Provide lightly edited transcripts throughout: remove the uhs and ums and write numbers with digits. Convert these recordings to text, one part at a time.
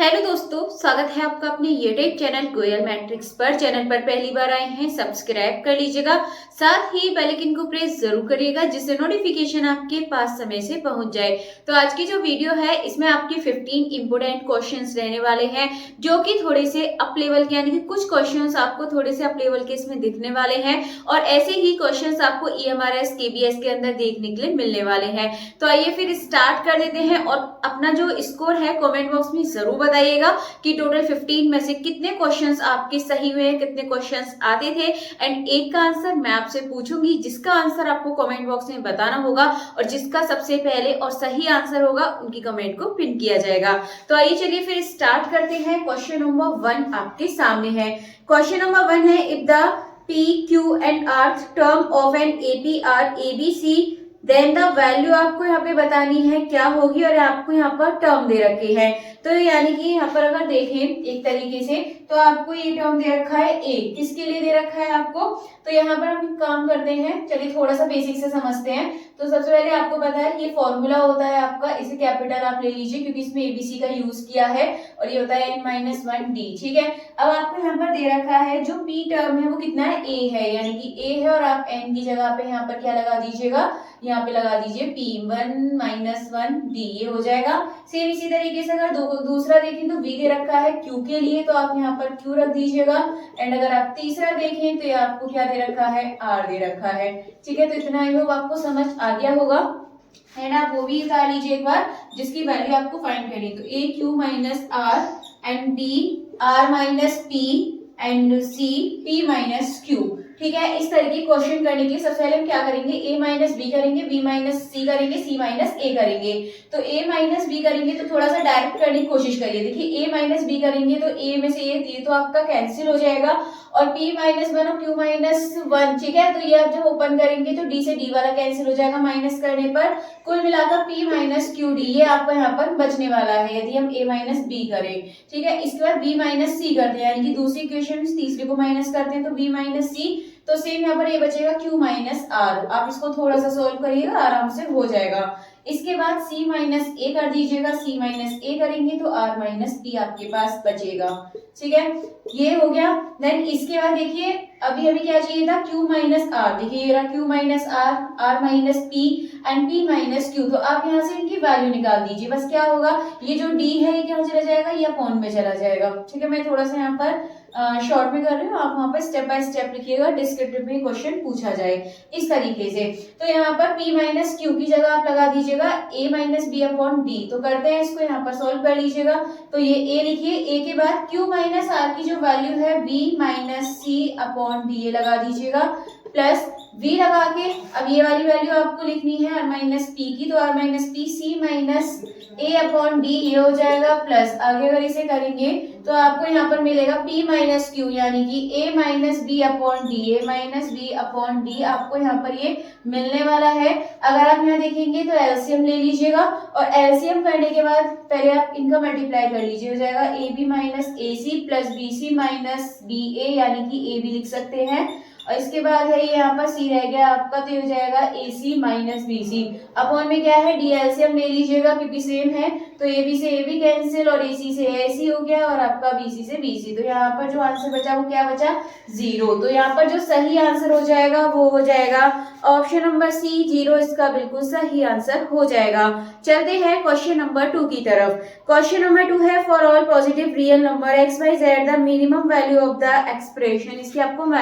Hello दोस्तों, स्वागत है आपका अपने यूट्यूब चैनल गोयल मैट्रिक्स पर। चैनल पर पहली बार आए हैं, सब्सक्राइब कर लीजिएगा, साथ ही बेल आइकन को प्रेस जरूर करिएगा जिससे नोटिफिकेशन आपके पास समय से पहुंच जाए। तो आज की जो वीडियो है इसमें आपके 15 इंपोर्टेंट क्वेश्चंस रहने वाले हैं जो कि थोड़े से अप लेवल के, यानी कि कुछ क्वेश्चंस आपको थोड़े से अप लेवल के इसमें दिखने वाले हैं और ऐसे ही क्वेश्चंस आपको EMRS KBS के अंदर देखने के लिए मिलने वाले हैं। तो आइए फिर स्टार्ट कर देते हैं और अपना जो स्कोर है कमेंट बॉक्स में जरूर बताइएगा कि टोटल 15 में से कितने क्वेश्चंस आपके सही हुए हैं, कितने क्वेश्चंस आते थे। एंड एक का आंसर मैं आपसे पूछूंगी जिसका आंसर आपको कमेंट बॉक्स में बताना होगा और जिसका सबसे पहले और सही आंसर होगा उनकी कमेंट को पिन किया जाएगा। तो आइए चलिए फिर स्टार्ट करते हैं। क्वेश्चन नंबर 1 आपके सामने है। क्वेश्चन नंबर 1 है, if the P, Q and R term of an AP are ABC then the value आपको यहाँ पे बतानी है क्या होगी और आपको यहाँ पर टर्म दे रखे हैं। तो यानी कि यहाँ पर अगर देखें एक तरीके से तो आपको ये टर्म दे रखा है ए, किसके लिए दे रखा है आपको। तो यहाँ पर हम काम करते हैं, चलिए थोड़ा सा बेसिक से समझते हैं। तो सबसे पहले आपको पता है ये फॉर्मूला होता है आपका, इसे कैपिटल आप ले लीजिए क्योंकि इसमें एबीसी का यूज किया है और ये होता है n-1d। ठीक है, अब आपको यहाँ पर दे रखा है जो पी टर्म है वो कितना है, ए है, यानी कि ए है और आप एन की जगह पे यहाँ पर क्या लगा दीजिएगा, यहाँ पे लगा दीजिए p1-1d, ये हो जाएगा। सेम इसी तरीके से अगर दूसरा देखें तो b दे रखा है q के लिए, तो आप यहाँ पर q रख दीजिएगा। एंड अगर आप तीसरा देखें तो ये आपको क्या दे रखा है, r दे रखा है। ठीक है, तो इतना आई होप आपको समझ आ गया होगा। एंड आप वो भी निकाल लीजिए एक बार जिसकी वैल्यू आपको फाइंड करनी है। तो a q minus r and b r minus p and c p minus q। ठीक है, इस तरह की क्वेश्चन करने के लिए सबसे पहले हम क्या करेंगे, a माइनस बी करेंगे, b माइनस सी करेंगे, c माइनस ए करेंगे। तो a माइनस बी करेंगे तो थोड़ा सा डायरेक्ट करने की कोशिश करिए। देखिए a माइनस बी करेंगे तो a में से ये तो आपका कैंसिल हो जाएगा और p माइनस 1 और q माइनस 1। ठीक है, तो ये आप जब ओपन करेंगे तो d से d वाला कैंसिल हो जाएगा माइनस करने पर, कुल मिलाकर p माइनस क्यू डी ये आपको यहाँ पर बचने वाला है यदि हम a माइनस बी करें। ठीक है, इसके बाद b माइनस सी करते हैं, यानी कि दूसरी इक्वेशन तीसरे को माइनस करते हैं तो b माइनस सी, तो सेम यहाँ पर ये बचेगा q माइनस आर। आप इसको थोड़ा सा सोल्व करिएगा, आराम से हो जाएगा। इसके बाद c माइनस ए कर दीजिएगा, c माइनस ए करेंगे तो r माइनस पी आपके पास बचेगा। ठीक है, ये हो गया। देन इसके बाद देखिए अभी हमें क्या चाहिए था, q माइनस आर। देखिए ये रहा q minus R, r minus P and p minus Q. तो आप यहाँ से इनकी वैल्यू निकाल दीजिए। बस क्या होगा, ये जो d है ये क्या चला जाएगा, ये अपॉन में चला जाएगा। ठीक है, मैं थोड़ा सा यहाँ पर शॉर्ट में कर रही हूँ, आप वहां पर स्टेप बाय स्टेप लिखिएगा, डिस्क्रिप्टिव में क्वेश्चन पूछा जाए इस तरीके से। तो यहाँ पर p माइनस क्यू की जगह आप लगा दीजिएगा a minus B upon D. तो करते हैं इसको, यहाँ पर सोल्व कर लीजिएगा। तो ये a लिखिए, a के बाद q माइनस r की जो वैल्यू है b माइनस सी अपॉन डी ये लगा दीजिएगा, प्लस v लगा के अब ये वाली वैल्यू आपको लिखनी है r माइनस पी की, तो r minus P C minus a upon D ये हो जाएगा, प्लस आगे अगर इसे करेंगे तो आपको यहाँ पर मिलेगा p माइनस क्यू, यानी कि a minus B upon D, a minus B upon D आपको यहाँ पर ये मिलने वाला है। अगर आप यहाँ देखेंगे तो एलसीएम ले लीजिएगा और एलसीएम करने के बाद पहले आप इनका मल्टीप्लाई कर लीजिए, हो जाएगा A B minus A C plus B C minus B A, यानी कि ए भी लिख सकते हैं। और इसके बाद है ये यहाँ पर सी रह गया आपका, तो हो जाएगा ए सी माइनस बी सी। अपॉन में क्या है, डी एलसीएम ले लीजिएगा क्योंकि सेम है, तो ए बी से ए बी कैंसिल और ए सी से ए सी हो गया और आपका बी सी से बी सी। तो यहाँ पर जो आंसर बचा वो क्या बचा, 0। तो यहाँ पर जो सही आंसर हो जाएगा वो हो जाएगा ऑप्शन नंबर सी, 0 इसका बिल्कुल सही आंसर हो जाएगा। चलते हैं क्वेश्चन नंबर 2 की तरफ। क्वेश्चन नंबर 2 है, for all positive real number X Y Z the minimum value of the expression. इसकी आपको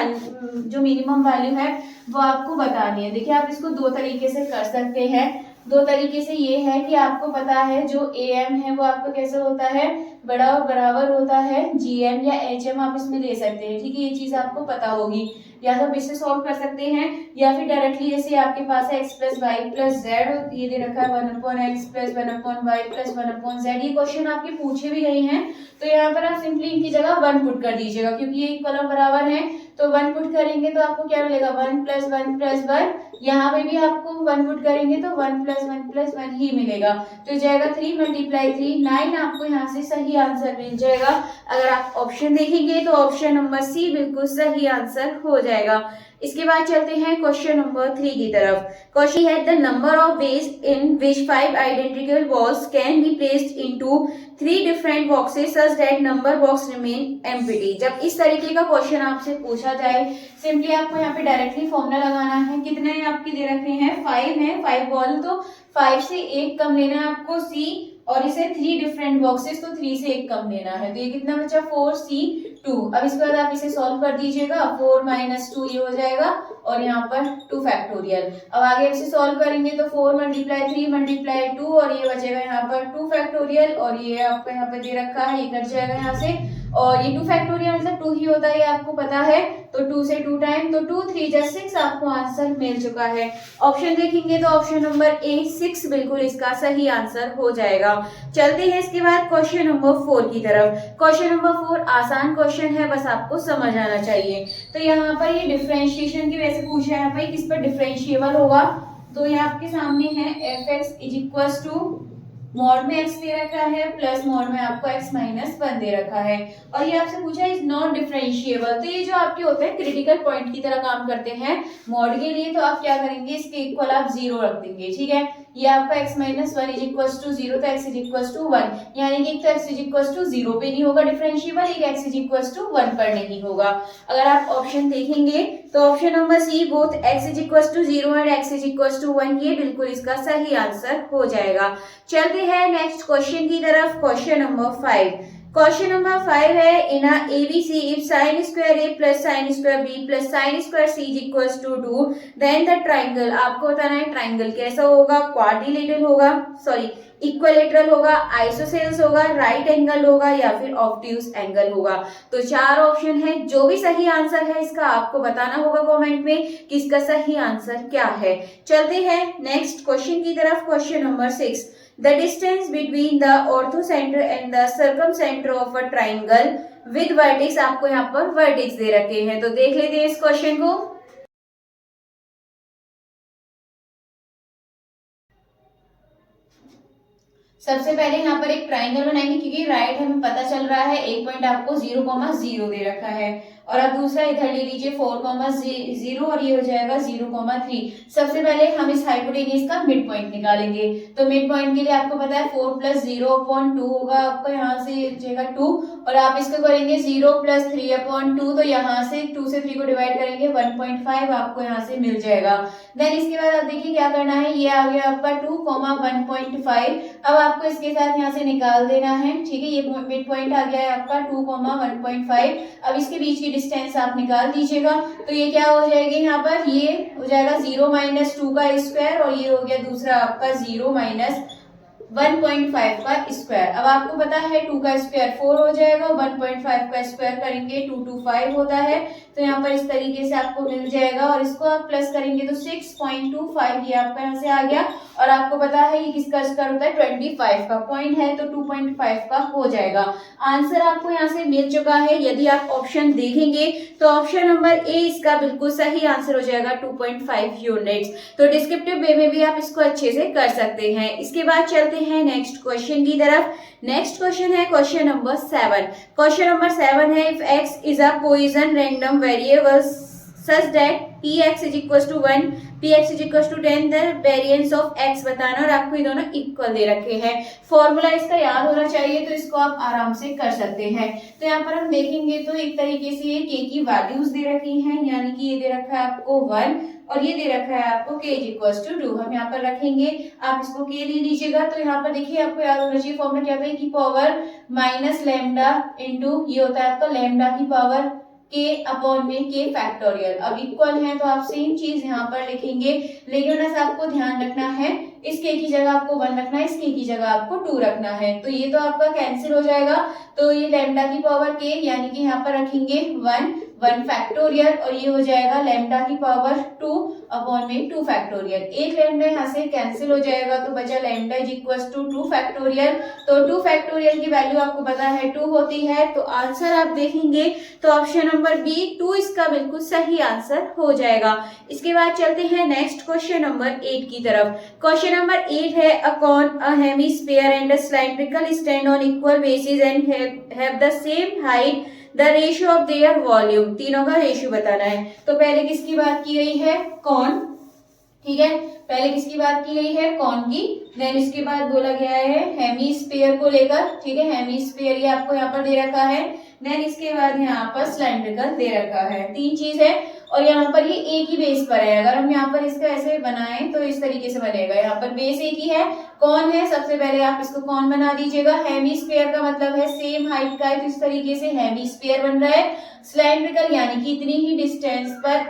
जो मिनिमम वैल्यू है वो आपको बतानी है। देखिए आप इसको दो तरीके से कर सकते हैं। दो तरीके से ये है कि आपको पता है जो am है वो आपको कैसे होता है, बड़ा और बराबर होता है gm या hm, आप इसमें ले सकते हैं। ठीक है, ये चीज आपको पता होगी, या तो आप इससे सॉल्व कर सकते हैं या फिर डायरेक्टली जैसे आपके पास है x plus Y plus Z, ये दे रखा है 1 upon X plus 1 upon Y plus 1 upon Z. ये क्वेश्चन आपके पूछे भी गए हैं, तो यहाँ पर आप सिंपली इनकी जगह 1 पुट कर दीजिएगा क्योंकि ये एक कॉलम बराबर है। तो 1 पुट करेंगे तो आपको क्या मिलेगा, 1 प्लस 1 प्लस 1। यहाँ पे भी आपको 1 पुट करेंगे तो 1 प्लस 1 प्लस 1 ही मिलेगा, तो जाएगा 3 मल्टीप्लाई 3 9। आपको यहाँ से सही आंसर मिल जाएगा। अगर आप ऑप्शन देखेंगे तो ऑप्शन नंबर सी बिल्कुल सही आंसर हो जाएगा। इसके बाद चलते हैं क्वेश्चन नंबर 3 की तरफ। क्वेश्चन है the number of ways in which 5 identical balls can be placed into 3 different boxes such that number box remain empty. जब इस तरीके का क्वेश्चन आपसे पूछा जाए, सिंपली आपको यहाँ पे डायरेक्टली फॉर्मूला लगाना है। कितने आपके दे रखे हैं, 5 है, 5 बॉल, तो 5 से 1 कम लेना है आपको C, और इसे 3 डिफरेंट बॉक्सेस, तो 3 से 1 कम लेना है। तो ये कितना बचा, 4C2। अब इसके बाद आप इसे सॉल्व कर दीजिएगा, 4 - 2 ये हो जाएगा, और यहाँ पर 2 फैक्टोरियल। अब आगे इसे सॉल्व करेंगे तो 4 × 3 × 2, और ये बचेगा यहाँ पर 2 फैक्टोरियल, और ये आपको यहाँ पे दे रखा है, ये कट जाएगा यहाँ से, और ये 2 फैक्टोरियल मतलब 2 ही होता है, ये आपको पता है, तो 2 से 2 टाइम, तो 2 3 जा 6 आपको आंसर मिल चुका है। ऑप्शन देखेंगे तो ऑप्शन नंबर ए 6 बिल्कुल इसका सही आंसर हो जाएगा। चलते हैं इसके बाद क्वेश्चन नंबर 4 की तरफ। क्वेश्चन नंबर 4 आसान क्वेश्चन है, बस आपको समझ आना चाहिए। तो यहाँ पर ये डिफरेंशिएशन की वजह से पूछा है भाई, किस पर डिफरेंशिएबल होगा, तो ये आपके सामने है fx = मॉड में x दे रखा है प्लस मॉड में आपको x - 1 दे रखा है, और ये आपसे पूछा है इज नॉट डिफरेंशिएबल। तो ये जो आपके होते हैं क्रिटिकल पॉइंट की तरह काम करते हैं मॉड के लिए, तो आप क्या करेंगे, इसके इक्वल आप 0 रख देंगे, ठीक है। ये आपका x - 1 = 0, तो x = 1, यानी कि एक तो x = 0 पे नहीं होगा डिफरेंशिएबल, एक x = 1 पर नहीं होगा। अगर आप ऑप्शन देखेंगे तो option number C both x = 0 and x = 1 ये बिल्कुल इसका सही आंसर हो जाएगा। चलते हैं नेक्स्ट क्वेश्चन की तरफ। Question number 5। क्वेश्चन नंबर 5 है इन ABC if sin² A + sin² B + sin² C = 2, then the triangle, आपको बताना है ट्राइंगल कैसा होगा, क्वाड्रिलेटरल होगा, सॉरी इक्विलेटरल होगा, आइसोसेल्स होगा, राइट एंगल होगा, या फिर ऑब्ट्यूज एंगल होगा। तो 4 ऑप्शन है, जो भी सही आंसर है इसका आपको बताना होगा कमेंट में कि इसका सही आंसर क्या है। चलते हैं नेक्स्ट क्वेश्चन की तरफ। Question number 6 The distance between the orthocenter and the circumcenter of a triangle with vertex, आपको यहाँ पर vertex दे रखे हैं, तो देख लेते हैं इस क्वेश्चन को। सबसे पहले यहाँ पर एक ट्राइंगल बनाएंगे, क्योंकि राइट हमें पता चल रहा है, एक पॉइंट आपको 0,0 दे रखा है, और अब दूसरा इधर ले लीजिए 4,0 और ये हो जाएगा 0,3। सबसे पहले हम इस हाइपोटेन्यूज का मिड पॉइंट निकालेंगे, तो मिड पॉइंट के लिए आपको पता है 4 + 0/2 होगा, आपको यहाँ से हो जाएगा 2, और आप इसको करेंगे 0 + 3/2, तो यहाँ से 2 से 3 को डिवाइड करेंगे 1.5 आपको यहाँ से मिल जाएगा। देन इसके बाद आप देखिए क्या करना है, ये आ गया आपका 2, 1.5। अब आपको इसके साथ यहाँ से निकाल देना है, ठीक है। ये मिड पॉइंट आ गया है आपका 2, 1.5। अब इसके बीच की डिस्टेंस आप निकाल दीजिएगा, तो ये क्या हो जाएगी, यहाँ पर ये हो जाएगा 0 - 2 का स्क्वायर, और ये हो गया दूसरा आपका 0 - 1.5 का स्क्वायर। अब आपको पता है 2 का स्क्वायर 4 हो जाएगा, 1.5 का स्क्वायर करेंगे 2 2 5 होता है, तो यहाँ पर इस तरीके से आपको मिल जाएगा, और इसको आप प्लस करेंगे तो 6.25 ये आपका यहाँ से आ गया, और आपको पता है ये किसका स्क्वायर होता है, 25 का, पॉइंट है तो 2.5 का हो जाएगा। आंसर आपको यहाँ से मिल चुका है। यदि आप ऑप्शन देखेंगे तो ऑप्शन नंबर ए इसका बिल्कुल सही आंसर हो जाएगा 2.5 यूनिट्स। तो डिस्क्रिप्टिव वे में भी आप इसको अच्छे से कर सकते हैं। इसके बाद चलते हैं नेक्स्ट क्वेश्चन की तरफ। नेक्स्ट क्वेश्चन है क्वेश्चन नंबर 7। क्वेश्चन नंबर 7 है if x is a Poisson random variable such that px = 1 px = 10 the variance of x बताना, और आपको ये दोनों इक्वल दे रखे हैं। फॉर्मूला इसका याद होना चाहिए, तो इसको आप आराम से कर सकते हैं। तो यहाँ पर हम देखेंगे तो एक तरीके से ये k की वैल्यूज दे रखी हैं, यानी कि ये दे रखा है आपको 1 और ये दे रखा है आपको k = 2। हम यहाँ पर रखेंगे, आप इसको k ले लीजिएगा, तो यहाँ पर देखिए आपको याद होना चाहिए फॉर्मूला क्या होता है, की पावर माइनस लैम्डा इंटू ये होता है आपका लैम्डा की पावर k/में k फैक्टोरियल। अब इक्वल है तो आप सेम चीज यहाँ पर लिखेंगे, लेकिन आपको ध्यान रखना है इस k की जगह आपको 1 रखना है, इस k की जगह आपको 2 रखना है। तो ये तो आपका कैंसिल हो जाएगा, तो ये लैम्डा की पावर k यानी कि यहाँ पर रखेंगे 1 फैक्टोरियल, और ये हो जाएगा लैम्डा की पावर 2/2 फैक्टोरियल। एक लैम्डा यहाँ से कैंसिल हो जाएगा, तो बचा लैम्डा = 2 फैक्टोरियल। तो 2 फैक्टोरियल की वैल्यू आपको पता है 2 होती है, तो आंसर आप देखेंगे तो ऑप्शन नंबर बी 2 इसका बिल्कुल सही आंसर हो जाएगा। इसके बाद चलते हैं नेक्स्ट क्वेश्चन नंबर 8 की तरफ। क्वेश्चन नंबर 8 है a cone a hemisphere and a cylindrical stand on equal basis and have the same height the ratio of their volume, तीनों का रेशियो बताना है। तो पहले किसकी बात की गई है, कौन, ठीक है, पहले किसकी बात की गई है, कौन की। देन इसके बाद बोला गया है हेमीस्फीयर को लेकर, ठीक है, हेमीस्फीयर ये आपको यहाँ पर दे रखा है। देन इसके बाद यहाँ पर सिलेंड्रिकल दे रखा है, तीन चीज है। और यहाँ पर ये एक ही बेस पर है, अगर हम यहाँ पर इसका ऐसे बनाएं तो इस तरीके से बनेगा, यहाँ पर बेस एक ही है, कौन है, सबसे पहले आप इसको कौन बना दीजिएगा। हेमीस्फीयर का मतलब है सेम हाइट का है, तो इस तरीके से हेमीस्फीयर बन रहा है। सिलेंड्रिकल यानी कि इतनी ही डिस्टेंस पर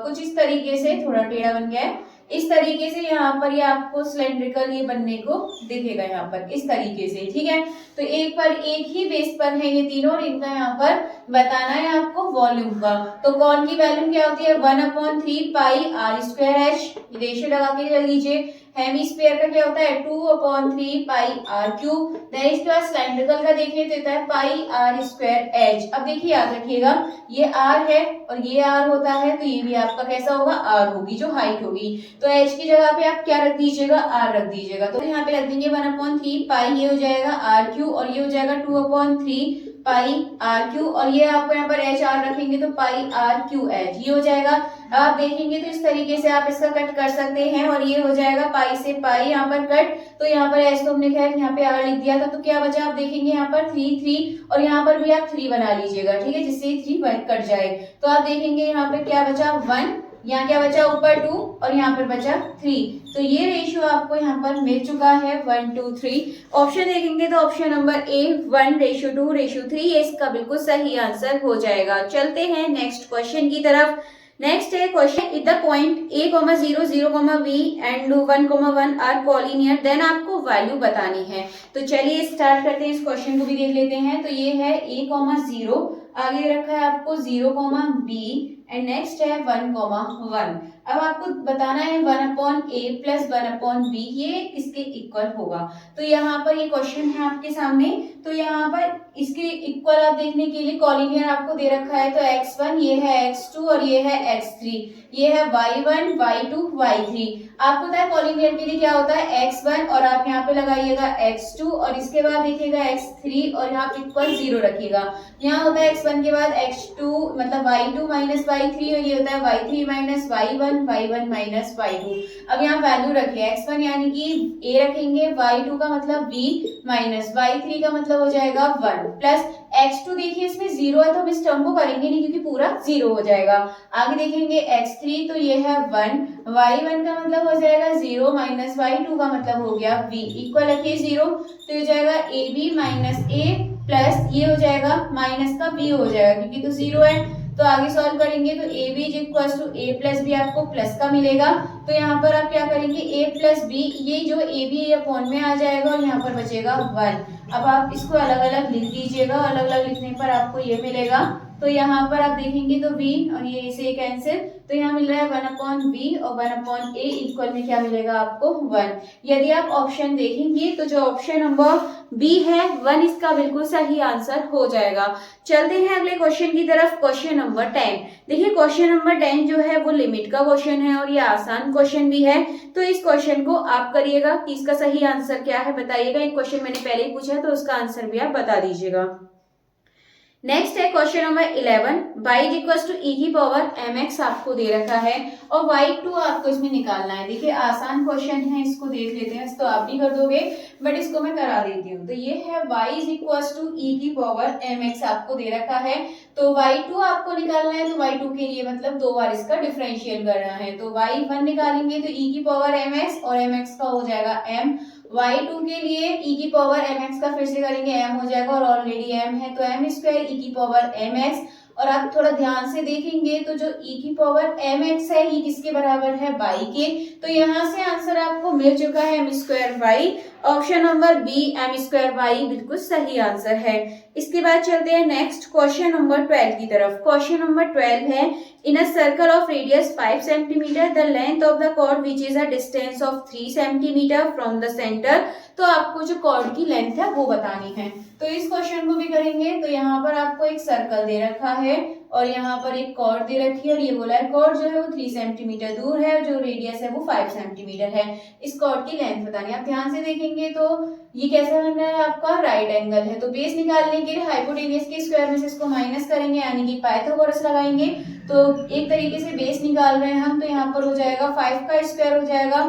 कुछ इस तरीके से थोड़ा टेढ़ा बन गया है, इस तरीके से यहाँ पर ये आपको सिलेंड्रिकल ये बनने को दिखेगा यहाँ पर इस तरीके से, ठीक है। तो एक पर एक ही बेस पर है ये तीनों, और इनका यहाँ पर बताना है आपको वॉल्यूम का। तो कौन की वैल्यूम क्या होती है, 1/3 पाई आर स्क्वायर एच, रेशियो लगा के चल लीजिए। हेमीस्फीयर का क्या होता है, 2/3 पाई आर क्यूब। देन इसके बाद सिलेंड्रिकल का देखिए तो होता है पाई आर स्क्वायर एच। अब देखिए याद रखिएगा ये आर है और ये आर होता है, तो ये भी आपका कैसा होगा, आर होगी जो हाइट होगी। तो एच की जगह पे आप क्या रख दीजिएगा, आर रख दीजिएगा। तो यहाँ पे रख देंगे 1/3 पाई, ये हो जाएगा आर क्यूब, और ये हो जाएगा 2/3 पाई आर क्यू, और ये आपको यहाँ पर एच आर रखेंगे तो पाई आर क्यू एच, ये हो जाएगा। आप देखेंगे तो इस तरीके से आप इसका कट कर सकते हैं, और ये हो जाएगा पाई से पाई यहाँ पर कट। तो यहाँ पर एच तो हमने खैर यहाँ पे आर लिख दिया था, तो क्या बचा, आप देखेंगे यहाँ पर 3 और यहाँ पर भी आप 3 बना लीजिएगा, ठीक है, जिससे 3 कट जाए। तो आप देखेंगे यहाँ पे क्या बचा, 1, यहाँ क्या बचा, ऊपर 2 और यहाँ पर बचा 3। तो ये रेशियो आपको यहाँ पर मिल चुका है 1 to 3। ऑप्शन देखेंगे तो ऑप्शन नंबर ए 1:2:3 ये इसका बिल्कुल सही आंसर हो जाएगा। चलते हैं नेक्स्ट क्वेश्चन की तरफ। नेक्स्ट है question, if the point a, 0, 0, v and 1, 1 are collinear, then आपको वैल्यू बतानी है। तो चलिए स्टार्ट करते हैं, इस क्वेश्चन को भी देख लेते हैं। तो ये है a, 0, आगे रखा है आपको 0, b एंड नेक्स्ट है 1, 1। अब आपको बताना है 1/a प्लस 1/b ये किसके इक्वल होगा। तो यहाँ पर ये क्वेश्चन है आपके सामने। तो यहाँ पर इसके इक्वल आप देखने के लिए कॉलिनियर आपको दे रखा है। तो x1 ये है x2 और ये है x3, ये है y1 y2 y3। आपको पता है कॉलिनियर के लिए क्या होता है, x1 और आप यहाँ पे लगाइएगा x2 और इसके बाद देखिएगा x3 और यहाँ पे इक्वल 0 रखिएगा। यहाँ होता है x1 के बाद x2 मतलब y2 माइनस y3 और ये होता है y3 minus y1 y1 minus y2। अब यहाँ वैल्यू रखिए, x1 यानी कि a रखेंगे, y2 का मतलब b माइनस y3 का मतलब हो जाएगा 1 प्लस x2 देखिए इसमें 0 है तो हम इस टर्म को करेंगे नहीं क्योंकि पूरा 0 हो जाएगा। आगे देखेंगे x3 तो ये है 1, y1 का मतलब हो जाएगा 0 माइनस y2 का मतलब हो गया v, इक्वल रखिए 0 तो ये जाएगा ab माइनस a प्लस ये हो जाएगा माइनस का b हो जाएगा क्योंकि तो 0 है। तो आगे सॉल्व करेंगे तो ab is equal to a plus B आपको प्लस का मिलेगा। तो यहाँ पर आप क्या करेंगे a प्लस बी, ये जो ab अपॉन में आ जाएगा और यहाँ पर बचेगा 1। अब आप इसको अलग अलग लिख दीजिएगा, अलग अलग लिखने पर आपको ये मिलेगा। तो यहाँ पर आप देखेंगे तो v और ये से कैंसिल, तो यहाँ मिल रहा है 1/b और 1/a इक्वल में क्या मिलेगा आपको 1। यदि आप ऑप्शन देखेंगे तो जो ऑप्शन नंबर बी है 1 इसका बिल्कुल सही आंसर हो जाएगा। चलते हैं अगले क्वेश्चन की तरफ, क्वेश्चन नंबर 10। देखिए क्वेश्चन नंबर 10 जो है वो लिमिट का क्वेश्चन है और ये आसान क्वेश्चन भी है। तो इस क्वेश्चन को आप करिएगा कि इसका सही आंसर क्या है बताइएगा। एक क्वेश्चन मैंने पहले ही पूछा है तो उसका आंसर भी आप बता दीजिएगा। नेक्स्ट है question number 11, y is equal to e की पावर mx आपको दे रखा है और y2 आपको इसमें निकालना है। देखिए आसान क्वेश्चन है, इसको देख लेते हैं, तो आप भी कर दोगे बट इसको मैं करा देती हूँ। तो ये है y is equal to e की पावर mx आपको दे रखा है। तो y2 आपको निकालना है, तो y2 के लिए मतलब 2 बार इसका डिफरेंशियल करना है। तो y1 निकालेंगे तो e की पावर mx और mx का हो जाएगा m। y2 के लिए e की पावर mx का फिर से करेंगे m हो जाएगा और ऑलरेडी m है तो m स्क्वायर e की पावर mx। और आप थोड़ा ध्यान से देखेंगे तो जो e की पावर mx है ये किसके बराबर है, y के। तो यहाँ से आंसर आपको मिल चुका है m square y। Option number B m square y बिल्कुल सही आंसर है। इसके बाद चलते हैं नेक्स्ट क्वेश्चन नंबर 12 की तरफ। क्वेश्चन नंबर 12 है, in a circle of radius 5 centimetre the length of the chord which is a distance of 3 centimetre from the centre तो आपको जो कॉर्ड की लेंथ है वो बतानी है। तो इस क्वेश्चन को भी करेंगे। तो यहाँ पर आपको एक सर्कल दे रखा है और यहाँ पर एक कॉर्ड दे रखी है और ये बोला है कॉर्ड जो है वो 3 सेंटीमीटर दूर है और जो रेडियस है वो 5 सेंटीमीटर है। इस कॉर्ड की लेंथ बतानी है। आप ध्यान से देखेंगे तो ये कैसा बन रहा है, आपका राइट एंगल है। तो बेस निकालने के लिए हाइपोटेन्यूज के स्क्वायर में से इसको माइनस करेंगे यानी कि पाइथागोरस लगाएंगे। तो एक तरीके से बेस निकाल रहे हैं हम, तो यहाँ पर हो जाएगा 5 का स्क्वायर हो जाएगा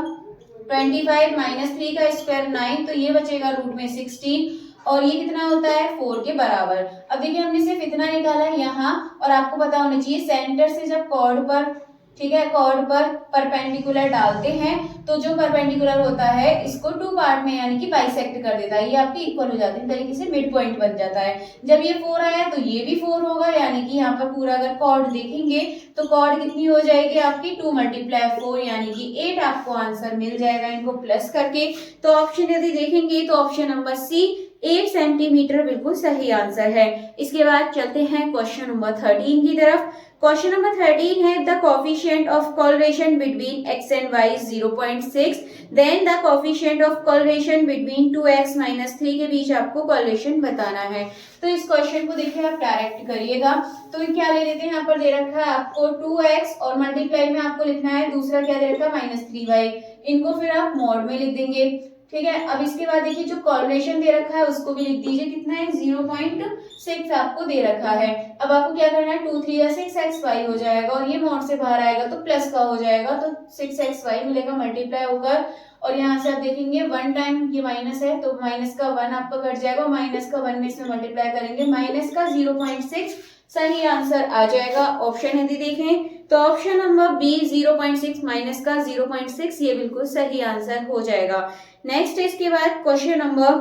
25 माइनस 3 का स्क्वायर 9, तो ये बचेगा रूट में 16 और ये कितना होता है 4 के बराबर। अब देखिए हमने सिर्फ इतना निकाला है यहाँ, और आपको पता होना चाहिए सेंटर से जब कॉर्ड पर, ठीक है, कॉर्ड पर परपेंडिकुलर डालते हैं तो जो परपेंडिकुलर होता है इसको 2 पार्ट में यानी कि बाइसेक्ट कर देता है, ये आपकी इक्वल हो जाती है, तरीके से मिड पॉइंट बन जाता है। जब ये 4 आया तो ये भी 4 होगा, यानी कि यहाँ पर पूरा अगर कॉर्ड देखेंगे तो कॉर्ड कितनी हो जाएगी आपकी 2 × 4 यानी कि 8 आपको आंसर मिल जाएगा इनको प्लस करके। तो ऑप्शन यदि देखेंगे तो ऑप्शन नंबर सी 8 सेंटीमीटर बिल्कुल सही आंसर है। इसके बाद चलते हैं क्वेश्चन नंबर 13 की तरफ। क्वेश्चन नंबर 13 है the coefficient of correlation between x and y is 0.6, then the coefficient of correlation between 2x - 3 के बीच आपको कोरिलेशन बताना है। तो इस क्वेश्चन को देखिए आप डायरेक्ट करिएगा। तो क्या ले लेते हैं, यहाँ पर दे रखा है आपको 2x और मल्टीप्लाई में आपको लिखना है दूसरा क्या दे रखा है -3y, इनको फिर आप मॉड में लिख देंगे, ठीक है। अब इसके बाद देखिए जो कोरिलेशन दे रखा है उसको भी लिख दीजिए, कितना है 0.6 आपको दे रखा है। अब आपको क्या करना है 2 3 या 6xy हो जाएगा और ये मॉड से बाहर आएगा तो प्लस का हो जाएगा, तो 6xy मिलेगा मल्टीप्लाई होकर, और यहाँ से आप देखेंगे 1 टाइम ये माइनस है तो माइनस का 1 आपका कट जाएगा, माइनस का 1 में इसमें मल्टीप्लाई करेंगे, माइनस का 0.6 सही आंसर आ जाएगा। ऑप्शन यदि देखें तो ऑप्शन नंबर बी 0.6 माइनस का 0.6 ये बिल्कुल सही आंसर हो जाएगा। नेक्स्ट इसके बाद क्वेश्चन नंबर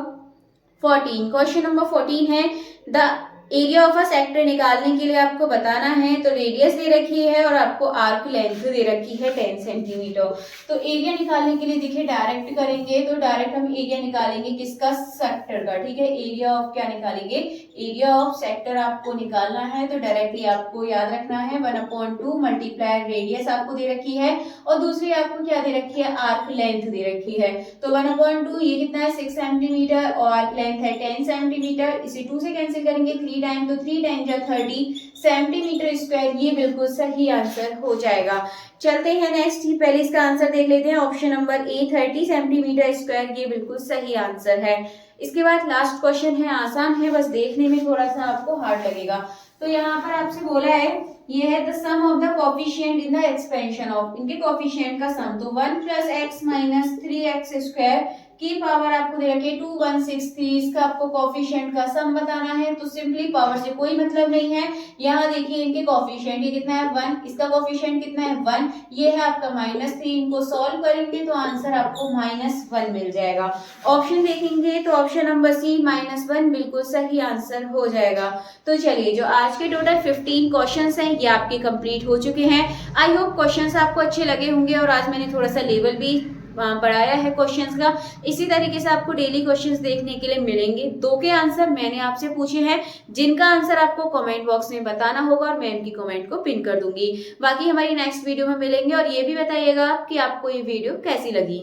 14। क्वेश्चन नंबर 14 है the area of a sector निकालने के लिए आपको बताना है। तो रेडियस दे रखी है और आपको आर्क लेंथ दे रखी है 10 सेंटीमीटर। तो एरिया निकालने के लिए देखिए डायरेक्ट करेंगे, तो डायरेक्ट हम एरिया निकालेंगे किसका, सेक्टर का, ठीक है। एरिया ऑफ क्या निकालेंगे, एरिया ऑफ सेक्टर आपको निकालना है। तो डायरेक्टली आपको याद रखना है 1/2 मल्टीप्लाई रेडियस आपको दे रखी है और दूसरी आपको क्या दे रखी है, आर्क लेंथ दे रखी है। तो 1/2 ये कितना है 6 सेंटीमीटर और आर्क लेंथ है 10 सेंटीमीटर, इसे 2 से कैंसिल करेंगे 3 टाइम, तो 3 टाइम जा 30 सेंटीमीटर स्क्वायर, ये बिल्कुल सही आंसर हो जाएगा। चलते हैं नेक्स्ट, पहले इसका आंसर देख लेते हैं। Option number A 30 centimetre square ये बिल्कुल सही आंसर है। इसके बाद लास्ट क्वेश्चन है, आसान है, बस देखने में थोड़ा सा आपको हार्ड लगेगा। तो यहाँ पर आपसे बोला है ये है the sum of the coefficient in the expansion of, इनके कोफिशिएंट का सम, तो 1 + x - 3x स्क्वायर की पावर आपको दे रखी है 2163, इसका आपको कोफिशिएंट का सम बताना है। तो सिंपली पावर से कोई मतलब नहीं है, यहाँ देखिए इनके कोफिशिएंट ये कितना है 1, इसका कोफिशिएंट कितना है 1, ये है आपका -3, इनको सॉल्व करेंगे तो आंसर आपको -1 मिल जाएगा। ऑप्शन देखेंगे तो ऑप्शन नंबर सी -1 बिल्कुल सही आंसर हो जाएगा। तो चलिए जो आज के टोटल 15 क्वेश्चंस हैं ये आपके कंप्लीट हो चुके हैं। आई होप क्वेश्चंस आपको अच्छे लगे होंगे और आज मैंने थोड़ा सा लेवल भी बढ़ाया है क्वेश्चंस का। इसी तरीके से आपको डेली क्वेश्चंस देखने के लिए मिलेंगे। 2 के आंसर मैंने आपसे पूछे हैं, जिनका आंसर आपको कमेंट बॉक्स में बताना होगा और मैं उनकी कमेंट को पिन कर दूंगी। बाकी हमारी नेक्स्ट वीडियो में मिलेंगे और ये भी बताइएगा कि आपको ये वीडियो कैसी लगी।